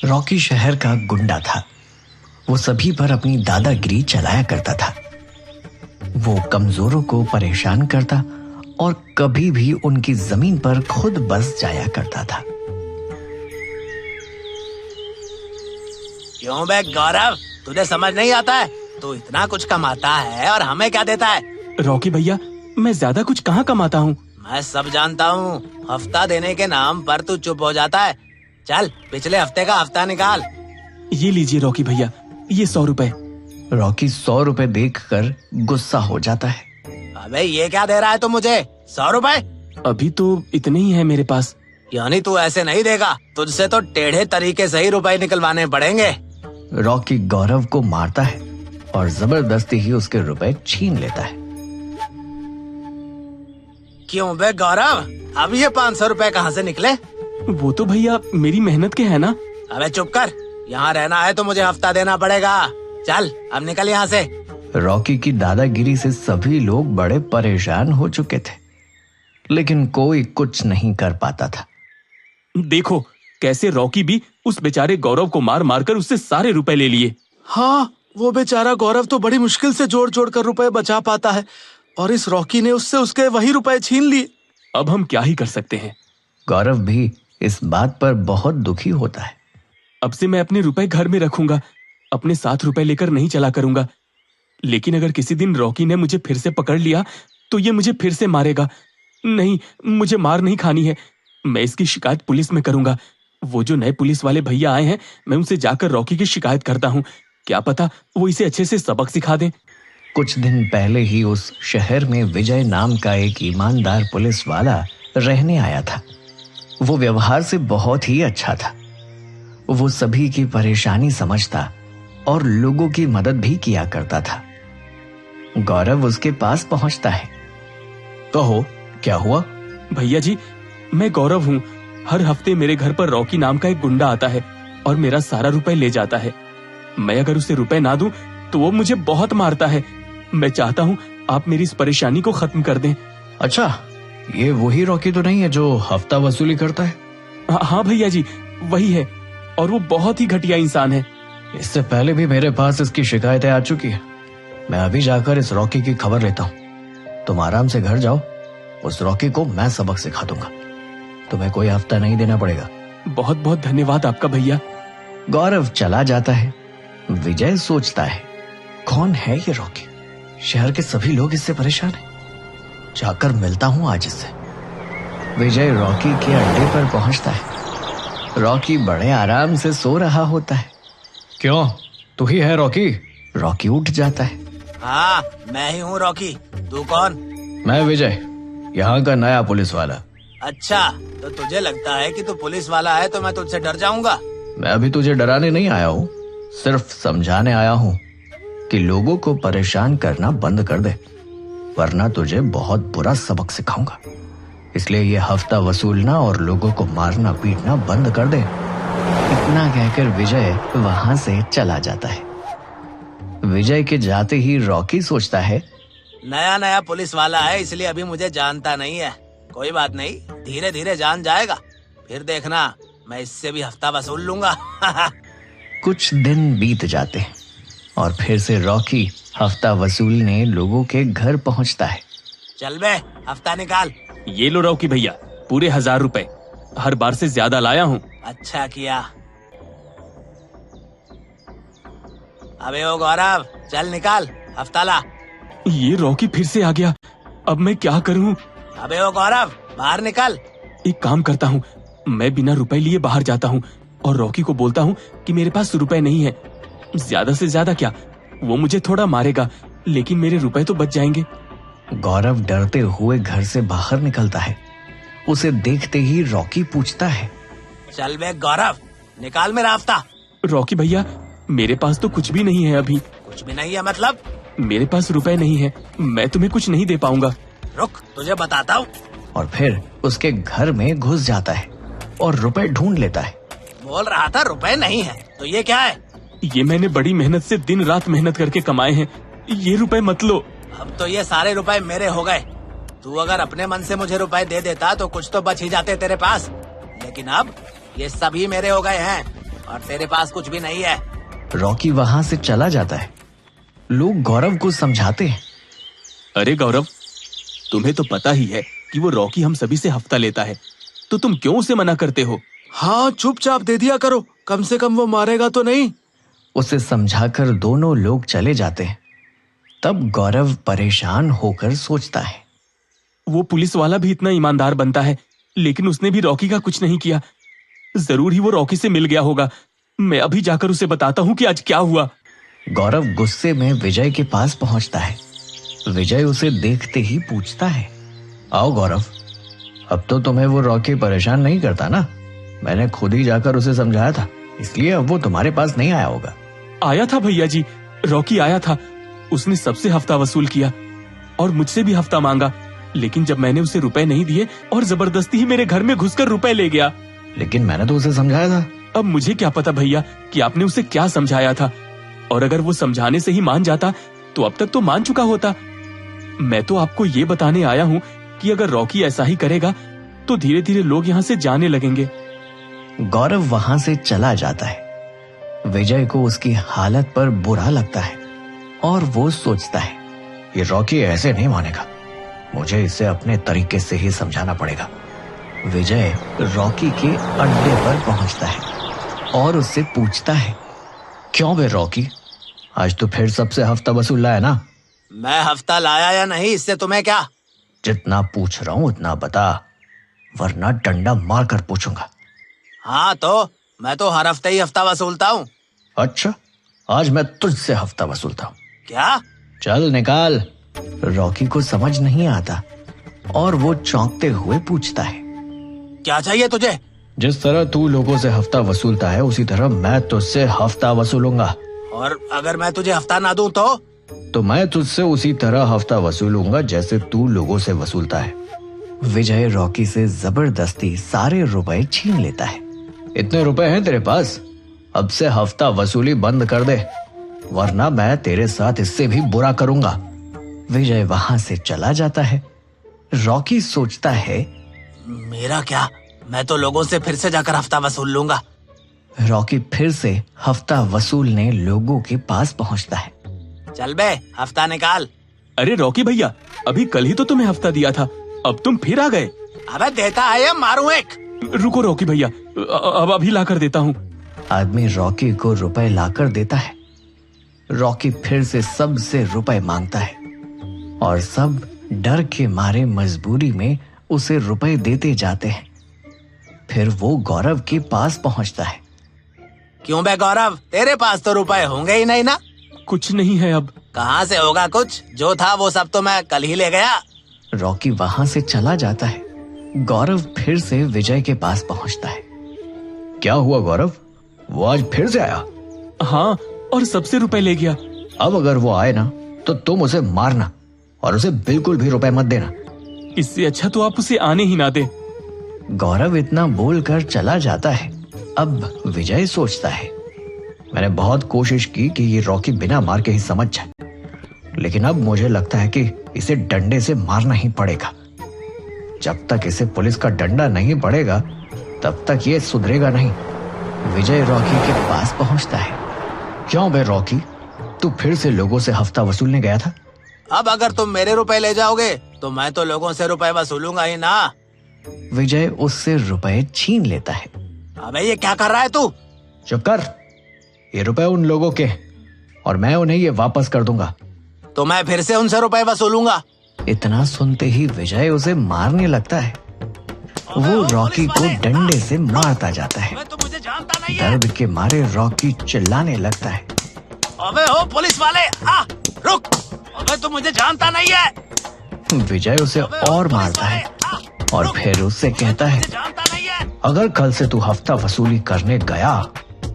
Rocky शहर का गुंडा था। वो सभी पर अपनी दादागिरी चलाया करता था। वो कमजोरों को परेशान करता और कभी भी उनकी जमीन पर खुद बस जाया करता था। क्यों बे गौरव, तुझे समझ नहीं आता है? तू इतना कुछ कमाता है और हमें क्या देता है? रॉकी भैया, मैं ज्यादा कुछ कहाँ कमाता हूँ। मैं सब जानता हूँ। हफ्ता देने के नाम पर तू चुप हो जाता है। चल पिछले हफ्ते का हफ्ता निकाल। ये लीजिए रॉकी भैया, ये 100 रुपए। रॉकी 100 रुपए देखकर गुस्सा हो जाता है। अबे ये क्या दे रहा है तू मुझे? 100 रुपए? अभी तो इतने ही है मेरे पास। यानी तू ऐसे नहीं देगा? तुझसे तो टेढ़े तरीके से ही रुपए निकलवाने पड़ेंगे। रॉकी गौरव को मारता है और जबरदस्ती ही उसके रुपए छीन लेता है। क्यों बे गौरव, अब ये 500 रुपए कहाँ से निकले? वो तो भैया मेरी मेहनत के है ना। अबे चुप कर, यहाँ रहना है तो मुझे हफ्ता देना पड़ेगा। चल अब निकल यहाँ से। रॉकी की दादागिरी से सभी लोग बड़े परेशान हो चुके थे, लेकिन कोई कुछ नहीं कर पाता था। देखो कैसे रॉकी भी उस बेचारे गौरव को मार मार कर उससे सारे रुपए ले लिए। हाँ, वो बेचारा गौरव तो बड़ी मुश्किल से जोड़ जोड़ कर रुपए बचा पाता है और इस रॉकी ने उससे उसके वही रुपए छीन लिए। अब हम क्या ही कर सकते हैं। गौरव भी इस बात पर बहुत दुखी होता है। अब से मैं अपने रुपए घर में रखूंगा, अपने साथ रुपए लेकर नहीं चला करूंगा। लेकिन अगर किसी दिन रॉकी ने मुझे फिर से पकड़ लिया तो ये मुझे फिर से मारेगा। नहीं, मुझे मार नहीं खानी है। मैं इसकी शिकायत पुलिस में करूंगा। वो जो नए पुलिस वाले भैया आए हैं, मैं उनसे जाकर रॉकी की शिकायत करता हूँ। क्या पता वो इसे अच्छे से सबक सिखा दें। कुछ दिन पहले ही उस शहर में विजय नाम का एक ईमानदार पुलिस वाला रहने आया था। वो व्यवहार से बहुत ही अच्छा था। वो सभी की परेशानी समझता और लोगों की मदद भी किया करता था। गौरव उसके पास पहुंचता है। कहो, क्या हुआ? भैया जी, मैं गौरव हूँ। हर हफ्ते मेरे घर पर रॉकी नाम का एक गुंडा आता है और मेरा सारा रुपए ले जाता है। मैं अगर उसे रुपए ना दूं तो वो मुझे बहुत मारता है। मैं चाहता हूँ आप मेरी इस परेशानी को खत्म कर दें। अच्छा, ये वही रॉकी तो नहीं है जो हफ्ता वसूली करता है? हाँ भैया जी, वही है और वो बहुत ही घटिया इंसान है। इससे पहले भी मेरे पास इसकी शिकायतें आ चुकी है। मैं अभी जाकर इस रॉकी की खबर लेता हूँ। तुम आराम से घर जाओ, उस रॉकी को मैं सबक सिखा दूंगा। तुम्हें कोई हफ्ता नहीं देना पड़ेगा। बहुत बहुत धन्यवाद आपका भैया। गौरव चला जाता है। विजय सोचता है, कौन है ये रॉकी? शहर के सभी लोग इससे परेशान हैं। जाकर मिलता हूं आज इससे। विजय रॉकी के अड्डे पर पहुंचता है। रॉकी बड़े आराम से सो रहा होता है। क्यों, तू ही है रॉकी? रॉकी उठ जाता है। हाँ, मैं ही हूँ रॉकी। तू कौन? मैं विजय, यहाँ का नया पुलिस वाला। अच्छा, तो तुझे लगता है कि तू पुलिस वाला है तो मैं तुझसे डर जाऊंगा? मैं अभी तुझे डराने नहीं आया हूँ, सिर्फ समझाने आया हूँ कि लोगों को परेशान करना बंद कर दे, वरना तुझे बहुत बुरा सबक सिखाऊंगा। इसलिए ये हफ्ता वसूलना और लोगों को मारना पीटना बंद कर दे। इतना कहकर विजय वहां से चला जाता है। विजय के जाते ही रॉकी सोचता है, नया नया पुलिस वाला है इसलिए अभी मुझे जानता नहीं है। कोई बात नहीं, धीरे धीरे जान जाएगा। फिर देखना, मैं इससे भी हफ्ता वसूल लूंगा। कुछ दिन बीत जाते हैं और फिर से रॉकी हफ्ता वसूलने लोगों के घर पहुंचता है। चल बे, हफ्ता निकाल। ये लो रॉकी भैया, पूरे 1000 रुपए। हर बार से ज्यादा लाया हूँ। अच्छा किया। अबे ओ गौरव, चल निकाल, हफ्ता ला। ये रॉकी फिर से आ गया। अब मैं क्या करूँ? अबे ओ गौरव, बाहर निकल। एक काम करता हूँ, मैं बिना रुपए लिए बाहर जाता हूँ और रॉकी को बोलता हूँ कि मेरे पास रुपए नहीं है। ज्यादा से ज्यादा क्या, वो मुझे थोड़ा मारेगा, लेकिन मेरे रुपए तो बच जाएंगे। गौरव डरते हुए घर से बाहर निकलता है। उसे देखते ही रॉकी पूछता है, चल बे गौरव, निकाल मेरा हफ्ता। रॉकी भैया, मेरे पास तो कुछ भी नहीं है अभी। कुछ भी नहीं है मतलब? मेरे पास रुपए नहीं है, मैं तुम्हें कुछ नहीं दे पाऊंगा। रुक, तुझे बताता हूँ। और फिर उसके घर में घुस जाता है और रुपए ढूंढ लेता है। बोल रहा था रुपए नहीं है, तो ये क्या है? ये मैंने बड़ी मेहनत से दिन रात मेहनत करके कमाए हैं। ये रुपए मत लो। अब तो ये सारे रुपए मेरे हो गए। तू अगर अपने मन से मुझे रुपए दे देता तो कुछ तो बच ही जाते तेरे पास, लेकिन अब ये सभी मेरे हो गए हैं और तेरे पास कुछ भी नहीं है। रॉकी वहां से चला जाता है। लोग गौरव को समझाते हैं। अरे गौरव, तुम्हें तो पता ही है कि वो रॉकी हम सभी से हफ्ता लेता है, तो तुम क्यों उसे मना करते हो? हाँ, चुपचाप दे दिया करो, कम से कम वो मारेगा तो नहीं। उसे समझाकर दोनों लोग चले जाते हैं। तब गौरव परेशान होकर सोचता है, वो पुलिस वाला भी इतना ईमानदार बनता है, लेकिन उसने भी रॉकी का कुछ नहीं किया। जरूर ही वो रॉकी से मिल गया होगा। मैं अभी जाकर उसे बताता हूँ कि आज क्या हुआ। गौरव गुस्से में विजय के पास पहुंचता है। विजय उसे देखते ही पूछता है, आओ गौरव, अब तो तुम्हें वो रॉकी परेशान नहीं करता ना? मैंने खुद ही जाकर उसे समझाया था, इसलिए अब वो तुम्हारे पास नहीं आया होगा। आया था भैया जी, रॉकी आया था। उसने सबसे हफ्ता वसूल किया और मुझसे भी हफ्ता मांगा, लेकिन जब मैंने उसे रुपए नहीं दिए और जबरदस्ती ही मेरे घर में घुसकर रुपए ले गया। लेकिन मैंने तो उसे समझाया था। अब मुझे क्या पता भैया कि आपने उसे क्या समझाया था, और अगर वो समझाने से ही मान जाता तो अब तक तो मान चुका होता। मैं तो आपको ये बताने आया हूँ कि अगर रॉकी ऐसा ही करेगा तो धीरे धीरे लोग यहाँ से जाने लगेंगे। गौरव वहां से चला जाता है। विजय को उसकी हालत पर बुरा लगता है और वो सोचता है, ये रॉकी ऐसे नहीं मानेगा, मुझे इसे अपने तरीके से ही समझाना पड़ेगा। विजय रॉकी के अड्डे पर पहुंचता है और उससे पूछता है, क्यों बे रॉकी, आज तो फिर सबसे हफ्ता वसूल लाया ना? मैं हफ्ता लाया या नहीं, इससे तुम्हें क्या? जितना पूछ रहा हूं उतना बता, वरना डंडा मार कर पूछूंगा। हाँ तो मैं तो हर हफ्ते ही हफ्ता वसूलता हूँ। अच्छा, आज मैं तुझसे हफ्ता वसूलता हूँ। क्या? चल निकाल। रॉकी को समझ नहीं आता और वो चौंकते हुए पूछता है, क्या चाहिए तुझे? जिस तरह तू लोगों से हफ्ता वसूलता है उसी तरह मैं तुझसे हफ्ता वसूलूंगा। और अगर मैं तुझे हफ्ता ना दूं तो मैं तुझसे उसी तरह हफ्ता वसूलूंगा जैसे तू लोगों से वसूलता है। विजय रॉकी से जबरदस्ती सारे रुपए छीन लेता है। इतने रुपए हैं तेरे पास? अब से हफ्ता वसूली बंद कर दे, वरना मैं तेरे साथ इससे भी बुरा करूंगा। विजय वहां से चला जाता है। रॉकी सोचता है, मेरा क्या, मैं तो लोगों से फिर से जाकर हफ्ता वसूल लूंगा। रॉकी फिर से हफ्ता वसूलने लोगों के पास पहुंचता है। चल बे, हफ्ता निकाल। अरे रॉकी भैया, अभी कल ही तो तुम्हें हफ्ता दिया था, अब तुम फिर आ गए। अबे देता है या मारूं एक? रुको रॉकी भैया, अब अभी ला कर देता हूँ। आदमी रॉकी को रुपए लाकर देता है। रॉकी फिर से सबसे रुपए मांगता है और सब डर के मारे मजबूरी में उसे रुपए देते जाते हैं। फिर वो गौरव के पास पहुंचता है। क्यों बे गौरव, तेरे पास तो रुपए होंगे ही नहीं ना? कुछ नहीं है अब। कहाँ से होगा कुछ, जो था वो सब तो मैं कल ही ले गया। रॉकी वहां से चला जाता है। गौरव फिर से विजय के पास पहुंचता है। क्या हुआ गौरव, वो आज फिर से आया? हाँ, और सबसे रुपए ले गया। अब अगर वो आए ना तो तुम उसे मारना और उसे बिल्कुल भी रुपए मत देना। इससे अच्छा तो आप उसे आने ही ना दे। गौरव इतना बोलकर चला जाता है। अब विजय सोचता है, मैंने बहुत कोशिश की कि ये रॉकी बिना मार के ही समझ जाए, लेकिन अब मुझे लगता है कि इसे डंडे से मारना ही पड़ेगा। जब तक इसे पुलिस का डंडा नहीं पड़ेगा तब तक ये सुधरेगा नहीं। विजय रॉकी के पास पहुंचता है। क्यों बे रॉकी, तू फिर से लोगों से हफ्ता वसूलने गया था? अब अगर तुम मेरे रुपए ले जाओगे तो मैं तो लोगों से रुपए वसूलूंगा ही ना। विजय उससे रुपए छीन लेता है। अबे ये क्या कर रहा है तू? चुप कर, ये रुपए उन लोगों के और मैं उन्हें ये वापस कर दूंगा। तो मैं फिर से उनसे रुपए वसूलूंगा। इतना सुनते ही विजय उसे मारने लगता है। वो रॉकी को डंडे से मारता जाता है। अबे तू मुझे जानता नहीं है। दर्द के मारे रॉकी चिल्लाने लगता है। अबे ओ पुलिस वाले, रुक। अबे तू मुझे जानता नहीं है। विजय उसे और मारता है और फिर उससे कहता है, जानता नहीं है। अगर कल से तू हफ्ता वसूली करने गया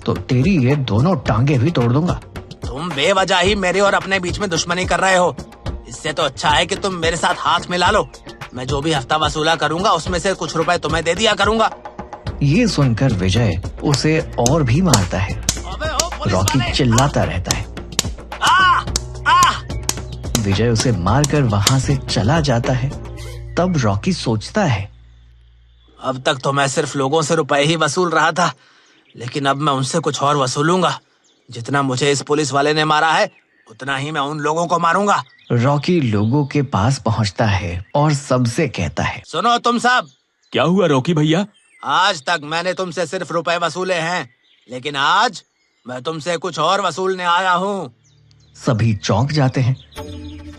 तो तेरी ये दोनों टांगे भी तोड़ दूंगा। तुम बेवजह ही मेरे और अपने बीच में दुश्मनी कर रहे हो। इससे तो अच्छा है कि तुम मेरे साथ हाथ मिला लो। मैं जो भी हफ्ता वसूला करूंगा उसमें से कुछ रुपए तुम्हें दे दिया करूंगा। ये सुनकर विजय उसे और भी मारता है। अबे ओ पुलिस रॉकी वाले, चिल्लाता रहता है। विजय उसे मारकर वहां से चला जाता है। तब रॉकी सोचता है, अब तक तो मैं सिर्फ लोगों से रुपए ही वसूल रहा था, लेकिन अब मैं उनसे कुछ और वसूलूंगा। जितना मुझे इस पुलिस वाले ने मारा है उतना ही मैं उन लोगों को मारूंगा। रॉकी लोगों के पास पहुंचता है और सबसे कहता है, सुनो तुम सब, क्या हुआ रॉकी भैया? आज तक मैंने तुमसे सिर्फ रुपए वसूले हैं, लेकिन आज मैं तुमसे कुछ और वसूलने आया हूँ। सभी चौंक जाते हैं।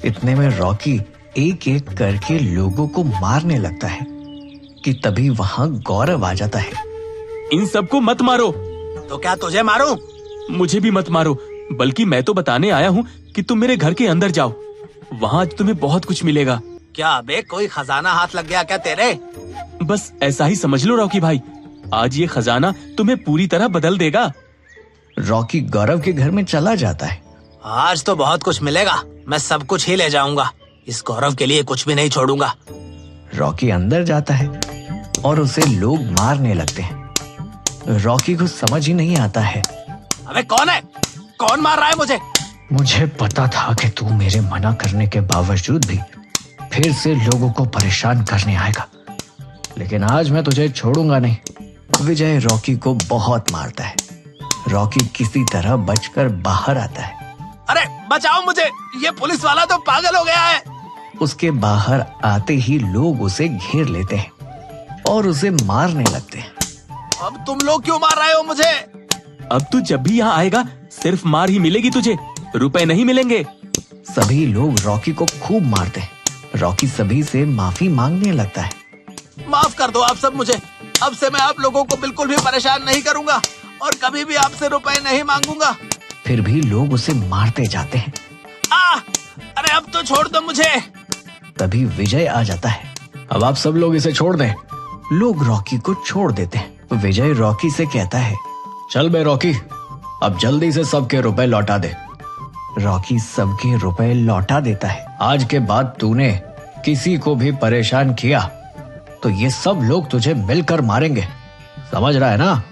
इतने में रॉकी एक एक करके लोगों को मारने लगता है कि तभी वहां गौरव आ जाता है। इन सबको मत मारो। तो क्या तुझे मारूं? मुझे भी मत मारो, बल्कि मैं तो बताने आया हूँ कि तुम मेरे घर के अंदर जाओ। वहाँ आज तुम्हें बहुत कुछ मिलेगा। क्या बे, कोई खजाना हाथ लग गया क्या तेरे? बस ऐसा ही समझ लो रॉकी भाई, आज ये खजाना तुम्हें पूरी तरह बदल देगा। रॉकी गौरव के घर में चला जाता है। आज तो बहुत कुछ मिलेगा, मैं सब कुछ ही ले जाऊंगा। इस गौरव के लिए कुछ भी नहीं छोड़ूंगा। रॉकी अंदर जाता है और उसे लोग मारने लगते हैं। रॉकी को समझ ही नहीं आता है। अबे कौन है? कौन मार रहा है मुझे? मुझे पता था कि तू मेरे मना करने के बावजूद भी फिर से लोगों को परेशान करने आएगा, लेकिन आज मैं तुझे छोड़ूंगा नहीं। विजय रॉकी को बहुत मारता है। रॉकी किसी तरह बचकर बाहर आता है। अरे बचाओ मुझे, ये पुलिस वाला तो पागल हो गया है। उसके बाहर आते ही लोग उसे घेर लेते हैं और उसे मारने लगते हैं। अब तुम लोग क्यों मार रहे हो मुझे? अब तू जब भी यहाँ आएगा सिर्फ मार ही मिलेगी तुझे, रुपए नहीं मिलेंगे। सभी लोग रॉकी को खूब मारते हैं। रॉकी सभी से माफी मांगने लगता है। माफ कर दो आप सब मुझे। अब से मैं आप लोगों को बिल्कुल भी परेशान नहीं करूंगा और कभी भी आपसे रुपए नहीं मांगूंगा। फिर भी लोग उसे मारते जाते हैं। अरे अब तो छोड़ दो मुझे। तभी विजय आ जाता है। अब आप सब लोग इसे छोड़ दें। लोग रॉकी को छोड़ देते हैं। विजय रॉकी से कहता है, चल बे रॉकी, अब जल्दी से सबके रुपए लौटा दे। रॉकी सबके रुपए लौटा देता है। आज के बाद तूने किसी को भी परेशान किया तो ये सब लोग तुझे मिलकर मारेंगे, समझ रहा है ना?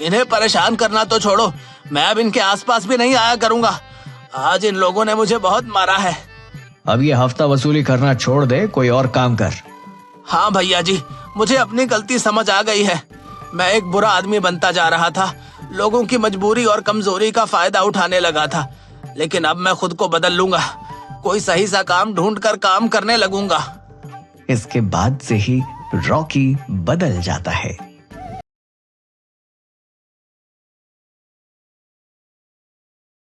इन्हें परेशान करना तो छोड़ो, मैं अब इनके आसपास भी नहीं आया करूंगा। आज इन लोगों ने मुझे बहुत मारा है। अब ये हफ्ता वसूली करना छोड़ दे, कोई और काम कर। हाँ भैया जी, मुझे अपनी गलती समझ आ गई है। मैं एक बुरा आदमी बनता जा रहा था, लोगों की मजबूरी और कमजोरी का फायदा उठाने लगा था, लेकिन अब मैं खुद को बदल लूंगा। कोई सही सा काम ढूंढकर काम करने लगूंगा। इसके बाद से ही रॉकी बदल जाता है।